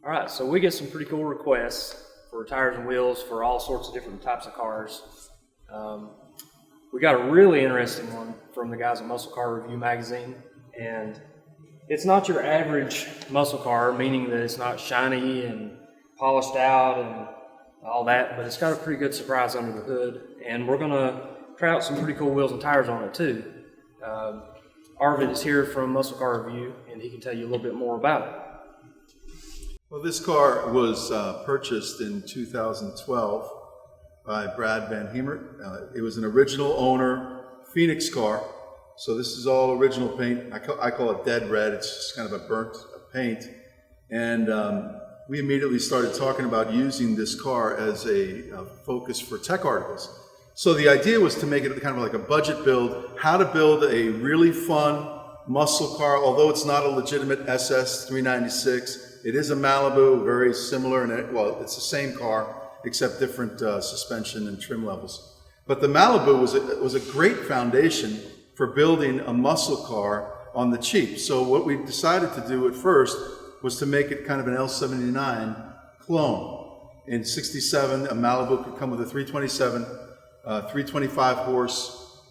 All right, so we get some pretty cool requests for tires and wheels for all sorts of different types of cars. We got a really interesting one from the guys at Muscle Car Review magazine, and it's not your average muscle car, meaning that it's not shiny and polished out and all that, but it's got a pretty good surprise under the hood, and we're going to try out some pretty cool wheels and tires on it too. Arvid is here from Muscle Car Review, and he can tell you a little bit more about it. Well, this car was purchased in 2012 by Brad Van Hemert. It was an original owner Phoenix car, so this is all original paint. I call it dead red. It's just kind of a burnt paint. And we immediately started talking about using this car as a focus for tech articles. So the idea was to make it kind of like a budget build, how to build a really fun muscle car, although it's not a legitimate SS 396. It is a Malibu, very similar, and well, it's the same car, except different suspension and trim levels. But the Malibu was a great foundation for building a muscle car on the cheap. So what we decided to do at first was to make it kind of an L79 clone. In 67, a Malibu could come with a 327, 325 horse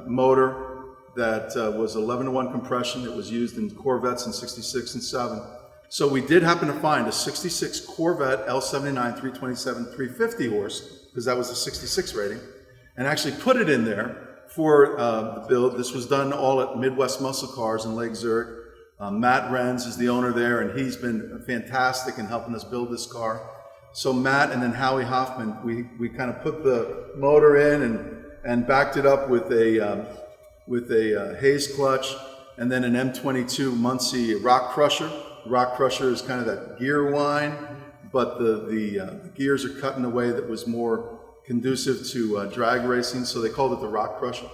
motor that was 11-to-1 compression. It was used in Corvettes in 66 and 7. So we did happen to find a 66 Corvette L79 327 350 horse, because that was the 66 rating, and actually put it in there for the build. This was done all at Midwest Muscle Cars in Lake Zurich. Matt Renz is the owner there, and he's been fantastic in helping us build this car. So Matt and then Howie Hoffman, we kind of put the motor in and backed it up with a Hayes clutch, and then an M22 Muncie Rock Crusher. Rock Crusher is kind of that gear whine, but the gears are cut in a way that was more conducive to drag racing, so they called it the Rock Crusher.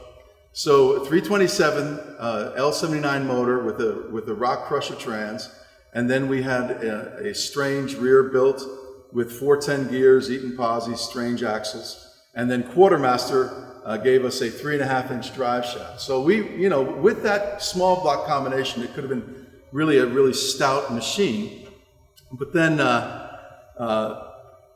So 327 L79 motor with a Rock Crusher trans, and then we had a strange rear built with 410 gears, Eaton Posi, strange axles, and then Quartermaster gave us a 3.5-inch drive shaft. So we, with that small block combination, it could have been really a really stout machine. But then the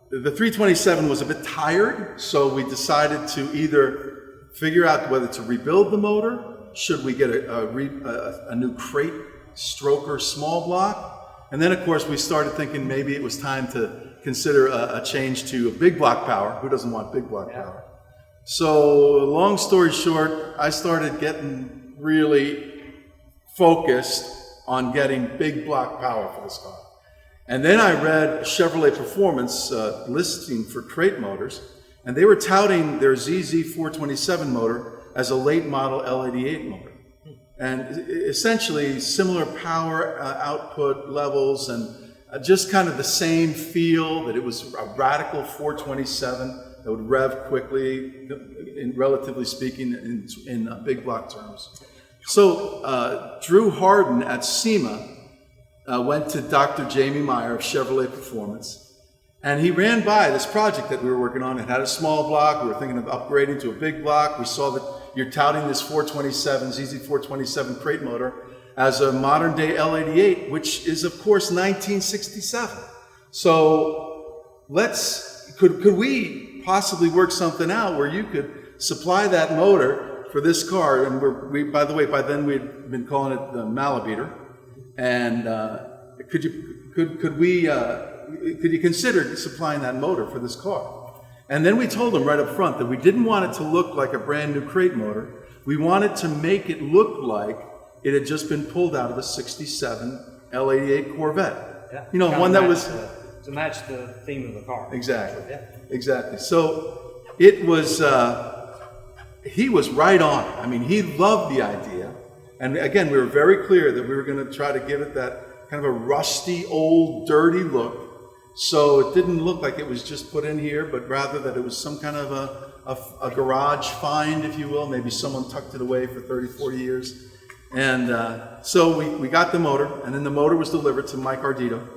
327 was a bit tired, so we decided to either figure out whether to rebuild the motor, should we get a new crate stroker small block, and then of course we started thinking maybe it was time to consider a change to a big block power. Who doesn't want big block power? So long story short, I started getting really focused on getting big block power for this car. And then I read Chevrolet Performance listing for crate motors, and they were touting their ZZ427 motor as a late model L88 motor. And essentially similar power output levels and just kind of the same feel, that it was a radical 427 that would rev quickly, relatively speaking, in big block terms. So Drew Harden at SEMA went to Dr. Jamie Meyer of Chevrolet Performance, and he ran by this project that we were working on. It had a small block. We were thinking of upgrading to a big block. We saw that you're touting this 427, ZZ427 crate motor as a modern day L88, which is of course 1967. So could we possibly work something out where you could supply that motor for this car? And we by the way, by then we'd been calling it the Malibeater. And could you consider supplying that motor for this car? And then we told them right up front that we didn't want it to look like a brand new crate motor. We wanted to make it look like it had just been pulled out of a 67 L88 Corvette. Yeah. One that was to match the theme of the car. Exactly. Yeah. Exactly. So it was. He was right on it. I mean, he loved the idea. And again, we were very clear that we were going to try to give it that kind of a rusty, old, dirty look. So it didn't look like it was just put in here, but rather that it was some kind of a garage find, if you will. Maybe someone tucked it away for 30, 40 years. And so we got the motor, and then the motor was delivered to Mike Ardito.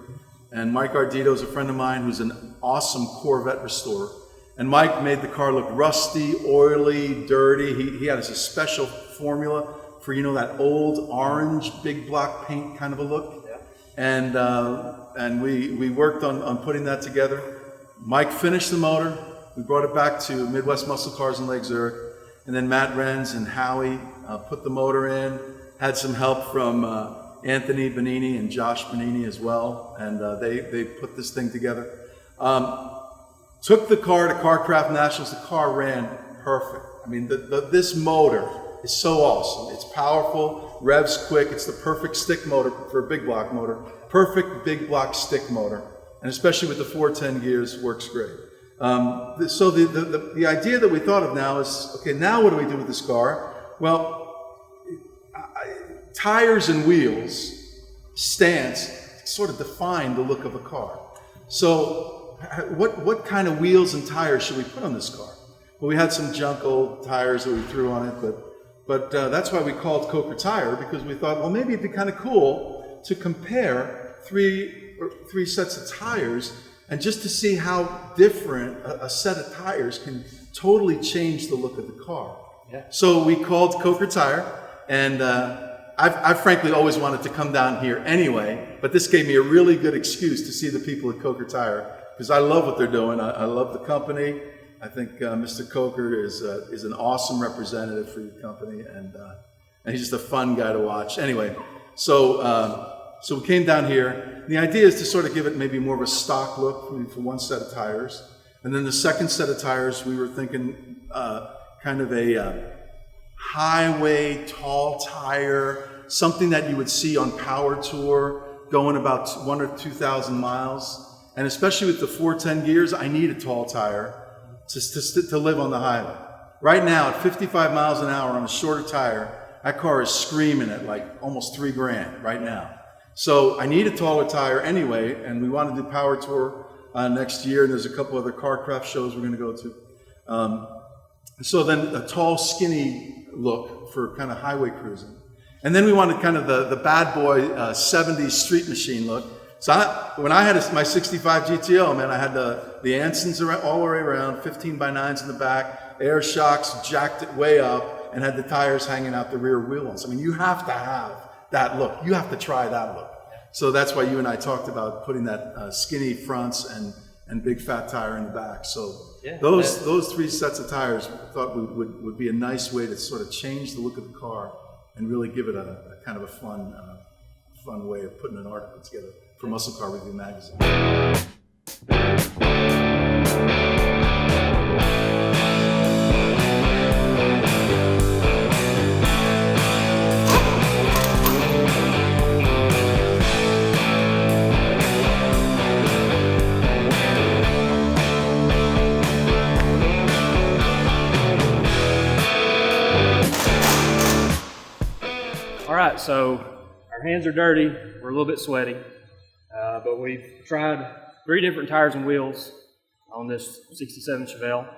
And Mike Ardito is a friend of mine who's an awesome Corvette restorer. And Mike made the car look rusty, oily, dirty. He had a special formula for, that old orange big block paint kind of a look. Yeah. And and we worked on putting that together. Mike finished the motor. We brought it back to Midwest Muscle Cars in Lake Zurich, and then Matt Renz and Howie put the motor in. Had some help from Anthony Bonini and Josh Bonini as well, and they put this thing together. Took the car to Carcraft Nationals. The car ran perfect. I mean, this motor is so awesome. It's powerful, revs quick. It's the perfect stick motor for a big block motor. Perfect big block stick motor, and especially with the 410 gears, works great. So the idea that we thought of now is, okay, now what do we do with this car? Well, tires and wheels, stance, sort of define the look of a car. So what kind of wheels and tires should we put on this car? Well, we had some junk old tires that we threw on it, but that's why we called Coker Tire, because we thought, well, maybe it'd be kind of cool to compare three sets of tires, and just to see how different a set of tires can totally change the look of the car. Yeah. So we called Coker Tire, and I've frankly always wanted to come down here anyway, but this gave me a really good excuse to see the people at Coker Tire, because I love what they're doing. I love the company. I think Mr. Coker is an awesome representative for your company, and he's just a fun guy to watch. Anyway, so we came down here. The idea is to sort of give it maybe more of a stock look for one set of tires. And then the second set of tires, we were thinking kind of a highway tall tire, something that you would see on Power Tour going about 1,000 or 2,000 miles. And especially with the 410 gears, I need a tall tire to live on the highway. Right now, at 55 miles an hour on a shorter tire, that car is screaming at like almost $3,000 right now. So I need a taller tire anyway, and we want to do Power Tour next year, and there's a couple other Carcraft shows we're going to go to. So then a tall, skinny look for kind of highway cruising. And then we wanted kind of the bad boy 70s street machine look. So when I had my 65 GTO, man, I had the Ansons all the way around, 15 by 9s in the back, air shocks, jacked it way up, and had the tires hanging out the rear wheels. I mean, you have to have that look. You have to try that look. So that's why you and I talked about putting that skinny fronts and big fat tire in the back. So yeah, those three sets of tires I thought would be a nice way to sort of change the look of the car and really give it a kind of a fun way of putting an article together for Muscle Car Review magazine. All right, so our hands are dirty, we're a little bit sweaty, but we've tried 3 different tires and wheels on this 67 Chevelle.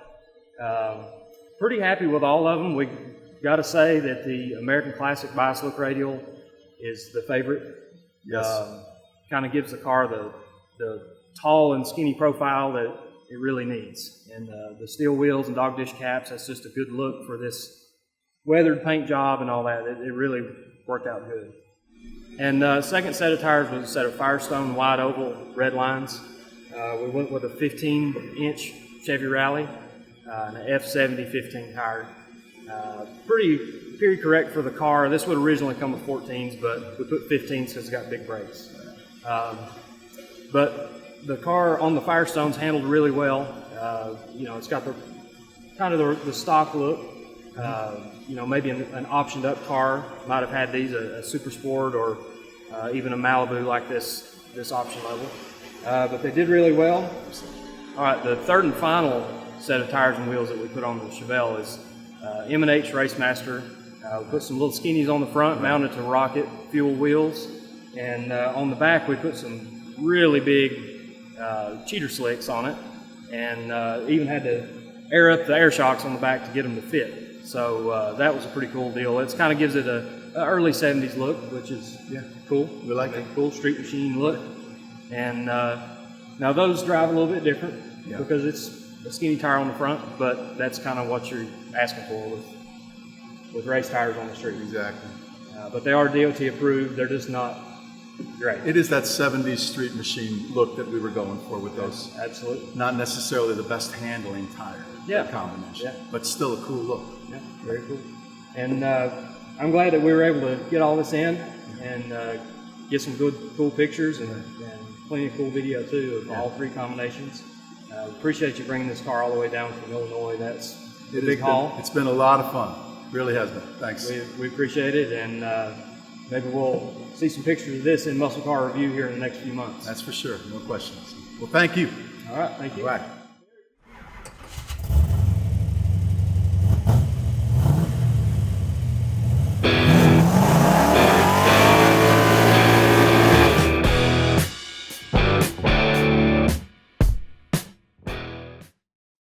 Pretty happy with all of them. We got to say that the American Classic Bias Look Radial is the favorite. Yes. Kind of gives the car the tall and skinny profile that it really needs. And the steel wheels and dog dish caps, that's just a good look for this weathered paint job and all that. It really worked out good. And second set of tires was a set of Firestone wide oval red lines. We went with a 15-inch Chevy Rally and an F70 15 tire. Pretty correct for the car. This would originally come with 14s, but we put 15s because it's got big brakes. But the car on the Firestones handled really well. It's got the stock look. Maybe an optioned up car might have had these, a Super Sport or even a Malibu like this option level. But they did really well. All right, the third and final set of tires and wheels that we put on the Chevelle is M&H Racemaster. We put some little skinnies on the front, mounted to rocket fuel wheels. And on the back, we put some really big cheater slicks on it. And even had to air up the air shocks on the back to get them to fit. So that was a pretty cool deal. It kind of gives it a early 70s look, which is cool. We like it. Cool street machine look. And now those drive a little bit different because it's a skinny tire on the front, but that's kind of what you're asking for with race tires on the street. Exactly. But they are DOT approved. They're just not Great. It is that 70s street machine look that we were going for with those. Absolutely. Not necessarily the best handling tire combination, but still a cool look. Yeah, very cool. And I'm glad that we were able to get all this in and get some good, cool pictures and plenty of cool video too of all three combinations. Appreciate you bringing this car all the way down from Illinois. That's a big haul. It's been a lot of fun. Really has been. Thanks. We appreciate it, and maybe we'll see some pictures of this in Muscle Car Review here in the next few months. That's for sure. No questions. Well, thank you. All right. Thank you. All right.